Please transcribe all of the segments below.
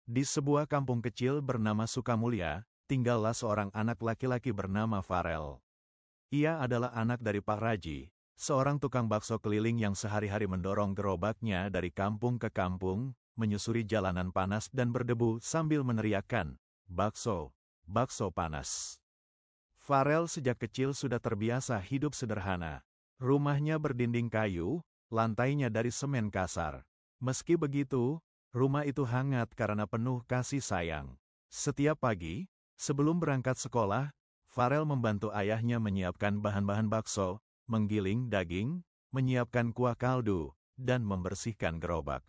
Di sebuah kampung kecil bernama Sukamulya, tinggallah seorang anak laki-laki bernama Farel. Ia adalah anak dari Pak Raji, seorang tukang bakso keliling yang sehari-hari mendorong gerobaknya dari kampung ke kampung, menyusuri jalanan panas dan berdebu sambil meneriakkan, "Bakso, bakso panas." Farel sejak kecil sudah terbiasa hidup sederhana. Rumahnya berdinding kayu, lantainya dari semen kasar. Meski begitu, rumah itu hangat karena penuh kasih sayang. Setiap pagi, sebelum berangkat sekolah, Farel membantu ayahnya menyiapkan bahan-bahan bakso, menggiling daging, menyiapkan kuah kaldu, dan membersihkan gerobak.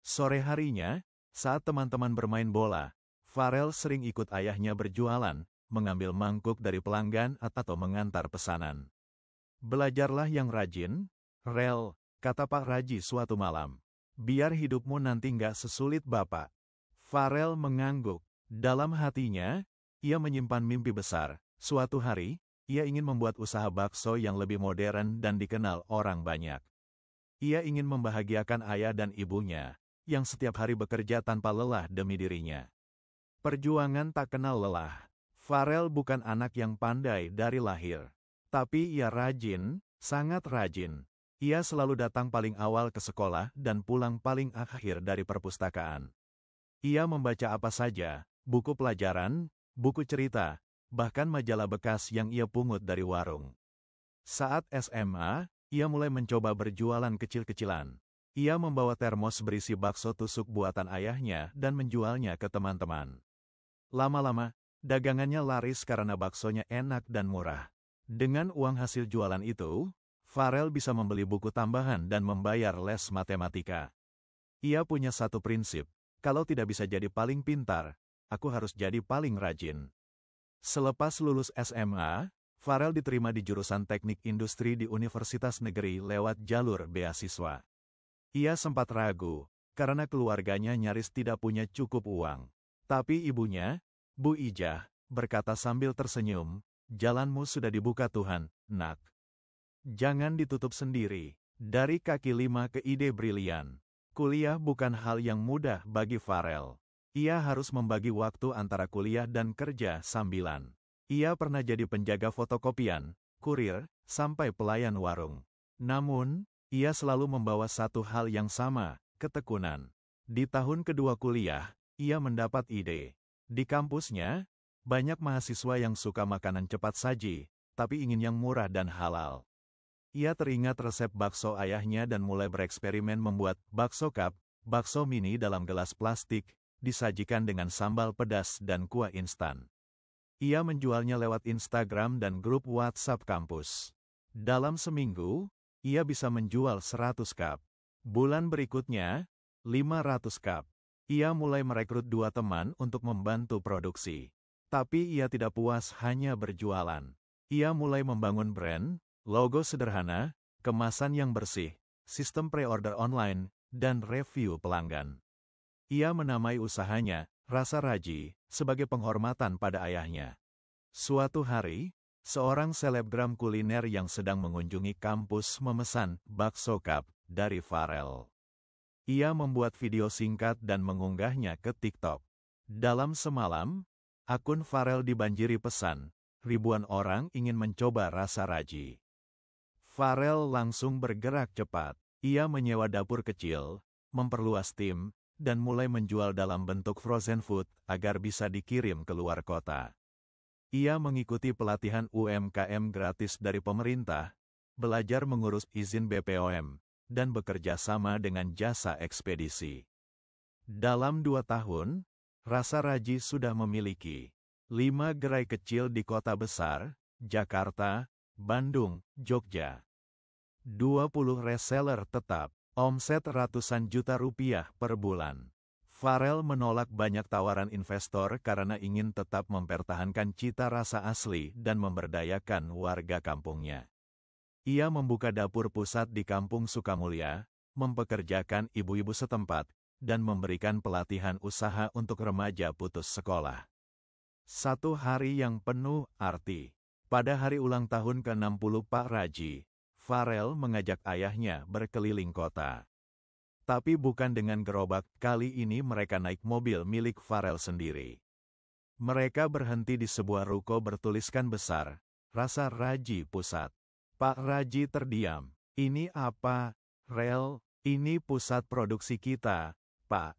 Sore harinya, saat teman-teman bermain bola, Farel sering ikut ayahnya berjualan, mengambil mangkuk dari pelanggan atau mengantar pesanan. "Belajarlah yang rajin, Rel," kata Pak Raji suatu malam. "Biar hidupmu nanti nggak sesulit Bapak." Farel mengangguk. Dalam hatinya, ia menyimpan mimpi besar. Suatu hari, ia ingin membuat usaha bakso yang lebih modern dan dikenal orang banyak. Ia ingin membahagiakan ayah dan ibunya, yang setiap hari bekerja tanpa lelah demi dirinya. Perjuangan tak kenal lelah. Farel bukan anak yang pandai dari lahir. Tapi ia rajin, sangat rajin. Ia selalu datang paling awal ke sekolah dan pulang paling akhir dari perpustakaan. Ia membaca apa saja, buku pelajaran, buku cerita, bahkan majalah bekas yang ia pungut dari warung. Saat SMA, ia mulai mencoba berjualan kecil-kecilan. Ia membawa termos berisi bakso tusuk buatan ayahnya dan menjualnya ke teman-teman. Lama-lama, dagangannya laris karena baksonya enak dan murah. Dengan uang hasil jualan itu, Farel bisa membeli buku tambahan dan membayar les matematika. Ia punya satu prinsip, kalau tidak bisa jadi paling pintar, aku harus jadi paling rajin. Selepas lulus SMA, Farel diterima di jurusan teknik industri di Universitas Negeri lewat jalur beasiswa. Ia sempat ragu, karena keluarganya nyaris tidak punya cukup uang. Tapi ibunya, Bu Ijah, berkata sambil tersenyum, "Jalanmu sudah dibuka Tuhan, nak. Jangan ditutup sendiri." Dari kaki lima ke ide brilian. Kuliah bukan hal yang mudah bagi Farel. Ia harus membagi waktu antara kuliah dan kerja sambilan. Ia pernah jadi penjaga fotokopian, kurir, sampai pelayan warung. Namun, ia selalu membawa satu hal yang sama, ketekunan. Di tahun kedua kuliah, ia mendapat ide. Di kampusnya, banyak mahasiswa yang suka makanan cepat saji, tapi ingin yang murah dan halal. Ia teringat resep bakso ayahnya dan mulai bereksperimen membuat bakso cup, bakso mini dalam gelas plastik, disajikan dengan sambal pedas dan kuah instan. Ia menjualnya lewat Instagram dan grup WhatsApp kampus. Dalam seminggu, ia bisa menjual 100 cup. Bulan berikutnya, 500 cup. Ia mulai merekrut 2 teman untuk membantu produksi. Tapi ia tidak puas hanya berjualan. Ia mulai membangun brand, logo sederhana, kemasan yang bersih, sistem pre-order online, dan review pelanggan. Ia menamai usahanya, Rasa Raji, sebagai penghormatan pada ayahnya. Suatu hari, seorang selebgram kuliner yang sedang mengunjungi kampus memesan bakso cup dari Farel. Ia membuat video singkat dan mengunggahnya ke TikTok. Dalam semalam, akun Farel dibanjiri pesan, ribuan orang ingin mencoba Rasa Raji. Farel langsung bergerak cepat. Ia menyewa dapur kecil, memperluas tim, dan mulai menjual dalam bentuk frozen food agar bisa dikirim ke luar kota. Ia mengikuti pelatihan UMKM gratis dari pemerintah, belajar mengurus izin BPOM, dan bekerja sama dengan jasa ekspedisi. Dalam 2 tahun, Rasa Raji sudah memiliki 5 gerai kecil di kota besar, Jakarta, Bandung, Jogja. 20 reseller tetap, omset ratusan juta rupiah per bulan. Farel menolak banyak tawaran investor karena ingin tetap mempertahankan cita rasa asli dan memberdayakan warga kampungnya. Ia membuka dapur pusat di Kampung Sukamulya, mempekerjakan ibu-ibu setempat, dan memberikan pelatihan usaha untuk remaja putus sekolah. Satu hari yang penuh arti. Pada hari ulang tahun ke-60 Pak Raji, Farel mengajak ayahnya berkeliling kota. Tapi bukan dengan gerobak, kali ini mereka naik mobil milik Farel sendiri. Mereka berhenti di sebuah ruko bertuliskan besar, Rasa Raji Pusat. Pak Raji terdiam. Ini apa, Rel? Ini pusat produksi kita, Pak.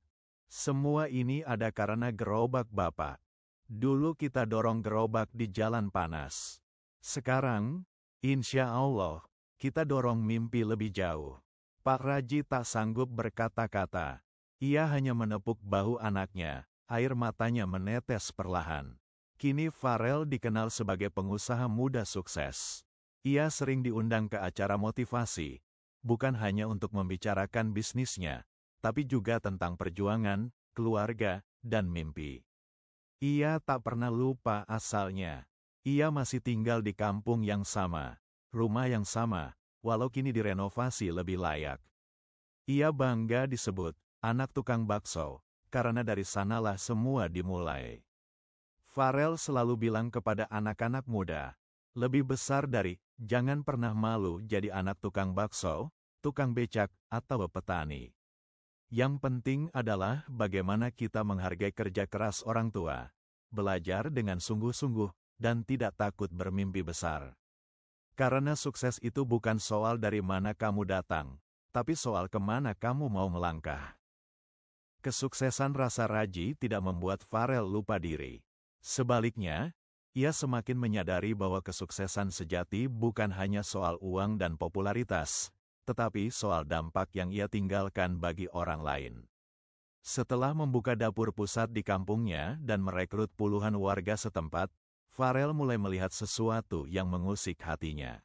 Semua ini ada karena gerobak Bapak. Dulu kita dorong gerobak di jalan panas. Sekarang, insya Allah, kita dorong mimpi lebih jauh. Pak Raji tak sanggup berkata-kata. Ia hanya menepuk bahu anaknya, air matanya menetes perlahan. Kini Farel dikenal sebagai pengusaha muda sukses. Ia sering diundang ke acara motivasi, bukan hanya untuk membicarakan bisnisnya, tapi juga tentang perjuangan, keluarga, dan mimpi. Ia tak pernah lupa asalnya. Ia masih tinggal di kampung yang sama, rumah yang sama, walau kini direnovasi lebih layak. Ia bangga disebut anak tukang bakso, karena dari sanalah semua dimulai. Farel selalu bilang kepada anak-anak muda, lebih besar dari, jangan pernah malu jadi anak tukang bakso, tukang becak, atau petani. Yang penting adalah bagaimana kita menghargai kerja keras orang tua, belajar dengan sungguh-sungguh, dan tidak takut bermimpi besar. Karena sukses itu bukan soal dari mana kamu datang, tapi soal kemana kamu mau melangkah. Kesuksesan Rasa Raji tidak membuat Farel lupa diri. Sebaliknya, ia semakin menyadari bahwa kesuksesan sejati bukan hanya soal uang dan popularitas, tetapi soal dampak yang ia tinggalkan bagi orang lain. Setelah membuka dapur pusat di kampungnya dan merekrut puluhan warga setempat, Farel mulai melihat sesuatu yang mengusik hatinya.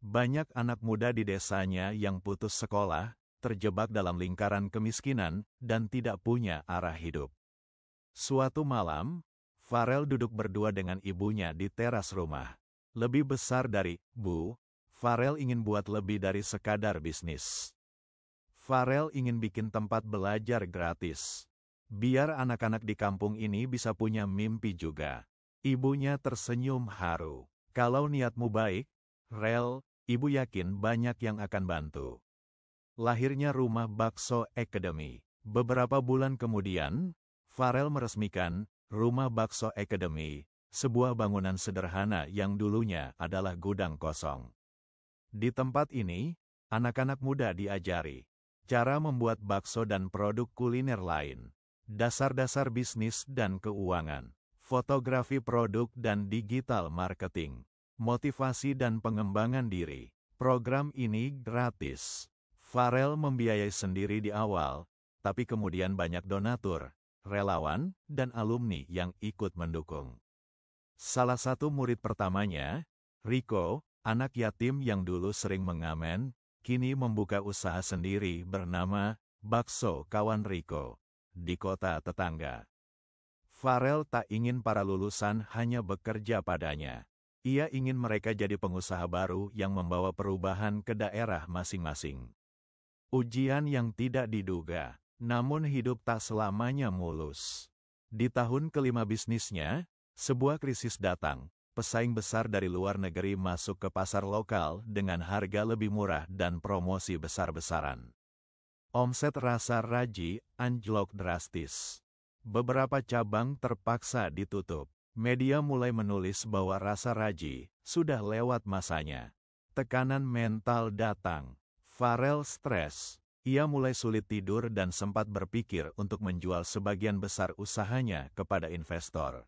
Banyak anak muda di desanya yang putus sekolah, terjebak dalam lingkaran kemiskinan, dan tidak punya arah hidup. Suatu malam, Farel duduk berdua dengan ibunya di teras rumah. Lebih besar dari, Bu, Farel ingin buat lebih dari sekadar bisnis. Farel ingin bikin tempat belajar gratis. Biar anak-anak di kampung ini bisa punya mimpi juga. Ibunya tersenyum haru. Kalau niatmu baik, Rel, ibu yakin banyak yang akan bantu. Lahirnya Rumah Bakso Academy. Beberapa bulan kemudian, Farel meresmikan Rumah Bakso Academy, sebuah bangunan sederhana yang dulunya adalah gudang kosong. Di tempat ini, anak-anak muda diajari cara membuat bakso dan produk kuliner lain, dasar-dasar bisnis dan keuangan, fotografi produk dan digital marketing, motivasi dan pengembangan diri. Program ini gratis. Farel membiayai sendiri di awal, tapi kemudian banyak donatur, relawan, dan alumni yang ikut mendukung. Salah satu murid pertamanya, Rico, anak yatim yang dulu sering mengamen, kini membuka usaha sendiri bernama Bakso Kawan Rico di kota tetangga. Farel tak ingin para lulusan hanya bekerja padanya. Ia ingin mereka jadi pengusaha baru yang membawa perubahan ke daerah masing-masing. Ujian yang tidak diduga, namun hidup tak selamanya mulus. Di tahun kelima bisnisnya, sebuah krisis datang. Pesaing besar dari luar negeri masuk ke pasar lokal dengan harga lebih murah dan promosi besar-besaran. Omset Rasa Raji anjlok drastis. Beberapa cabang terpaksa ditutup. Media mulai menulis bahwa Rasa Raji sudah lewat masanya. Tekanan mental datang. Farel stres. Ia mulai sulit tidur dan sempat berpikir untuk menjual sebagian besar usahanya kepada investor.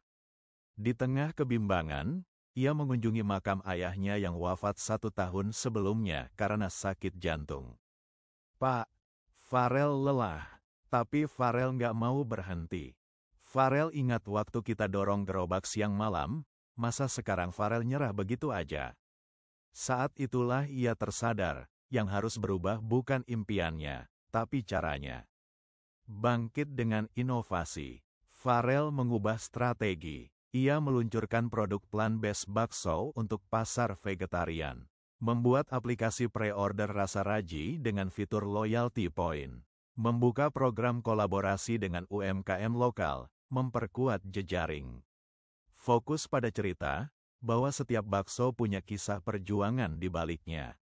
Di tengah kebimbangan, ia mengunjungi makam ayahnya yang wafat 1 tahun sebelumnya karena sakit jantung. Pak, Farel lelah, tapi Farel nggak mau berhenti. Farel ingat waktu kita dorong gerobak siang malam, masa sekarang Farel nyerah begitu aja? Saat itulah ia tersadar, yang harus berubah bukan impiannya, tapi caranya. Bangkit dengan inovasi. Farel mengubah strategi. Ia meluncurkan produk plant-based bakso untuk pasar vegetarian. Membuat aplikasi pre-order Rasa Raji dengan fitur loyalty point. Membuka program kolaborasi dengan UMKM lokal, memperkuat jejaring. Fokus pada cerita, bahwa setiap bakso punya kisah perjuangan di baliknya.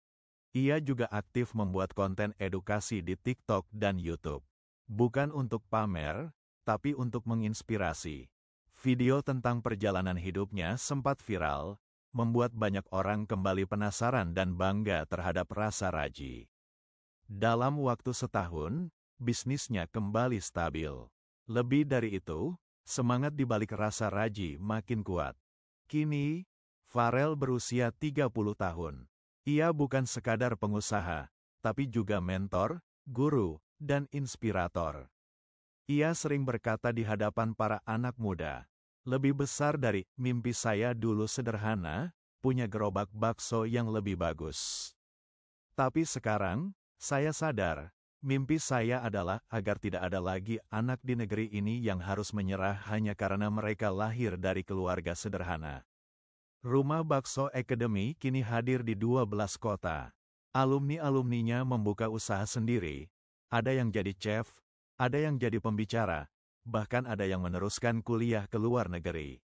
Ia juga aktif membuat konten edukasi di TikTok dan YouTube. Bukan untuk pamer, tapi untuk menginspirasi. Video tentang perjalanan hidupnya sempat viral, membuat banyak orang kembali penasaran dan bangga terhadap rasa Raji. Dalam waktu setahun, bisnisnya kembali stabil. Lebih dari itu, semangat di balik rasa Raji makin kuat. Kini, Farel berusia 30 tahun. Ia bukan sekadar pengusaha, tapi juga mentor, guru, dan inspirator. Ia sering berkata di hadapan para anak muda, "Lebih besar dari mimpi saya dulu sederhana, punya gerobak bakso yang lebih bagus. Tapi sekarang, saya sadar, mimpi saya adalah agar tidak ada lagi anak di negeri ini yang harus menyerah hanya karena mereka lahir dari keluarga sederhana." Rumah Bakso Academy kini hadir di 12 kota. Alumni-alumninya membuka usaha sendiri. Ada yang jadi chef, ada yang jadi pembicara, bahkan ada yang meneruskan kuliah ke luar negeri.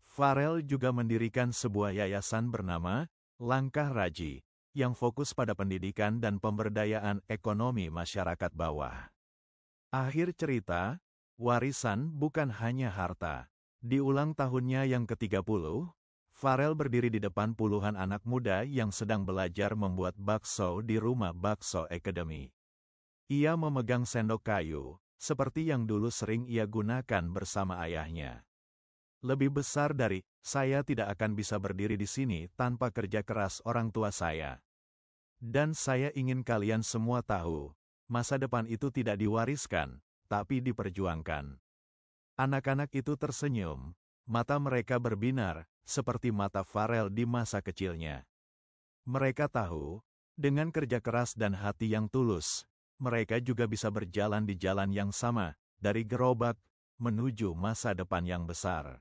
Farel juga mendirikan sebuah yayasan bernama Langkah Raji, yang fokus pada pendidikan dan pemberdayaan ekonomi masyarakat bawah. Akhir cerita, warisan bukan hanya harta. Di ulang tahunnya yang ke-30, Farel berdiri di depan puluhan anak muda yang sedang belajar membuat bakso di Rumah Bakso Academy. Ia memegang sendok kayu, seperti yang dulu sering ia gunakan bersama ayahnya. Lebih besar dari, saya tidak akan bisa berdiri di sini tanpa kerja keras orang tua saya. Dan saya ingin kalian semua tahu, masa depan itu tidak diwariskan, tapi diperjuangkan. Anak-anak itu tersenyum, mata mereka berbinar, seperti mata Farel di masa kecilnya. Mereka tahu, dengan kerja keras dan hati yang tulus, mereka juga bisa berjalan di jalan yang sama, dari gerobak, menuju masa depan yang besar.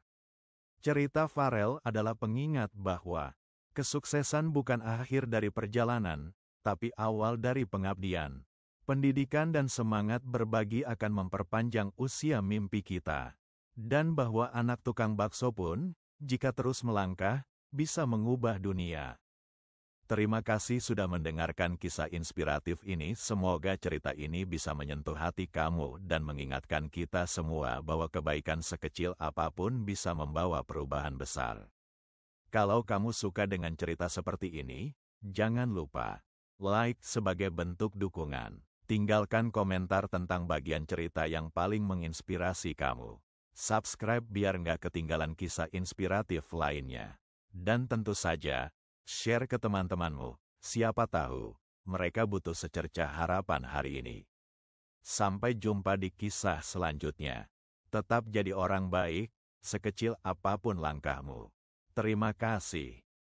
Cerita Farel adalah pengingat bahwa, kesuksesan bukan akhir dari perjalanan, tapi awal dari pengabdian. Pendidikan dan semangat berbagi akan memperpanjang usia mimpi kita. Dan bahwa anak tukang bakso pun, jika terus melangkah, bisa mengubah dunia. Terima kasih sudah mendengarkan kisah inspiratif ini. Semoga cerita ini bisa menyentuh hati kamu dan mengingatkan kita semua bahwa kebaikan sekecil apapun bisa membawa perubahan besar. Kalau kamu suka dengan cerita seperti ini, jangan lupa like sebagai bentuk dukungan. Tinggalkan komentar tentang bagian cerita yang paling menginspirasi kamu. Subscribe biar nggak ketinggalan kisah inspiratif lainnya. Dan tentu saja, share ke teman-temanmu. Siapa tahu, mereka butuh secercah harapan hari ini. Sampai jumpa di kisah selanjutnya. Tetap jadi orang baik, sekecil apapun langkahmu. Terima kasih.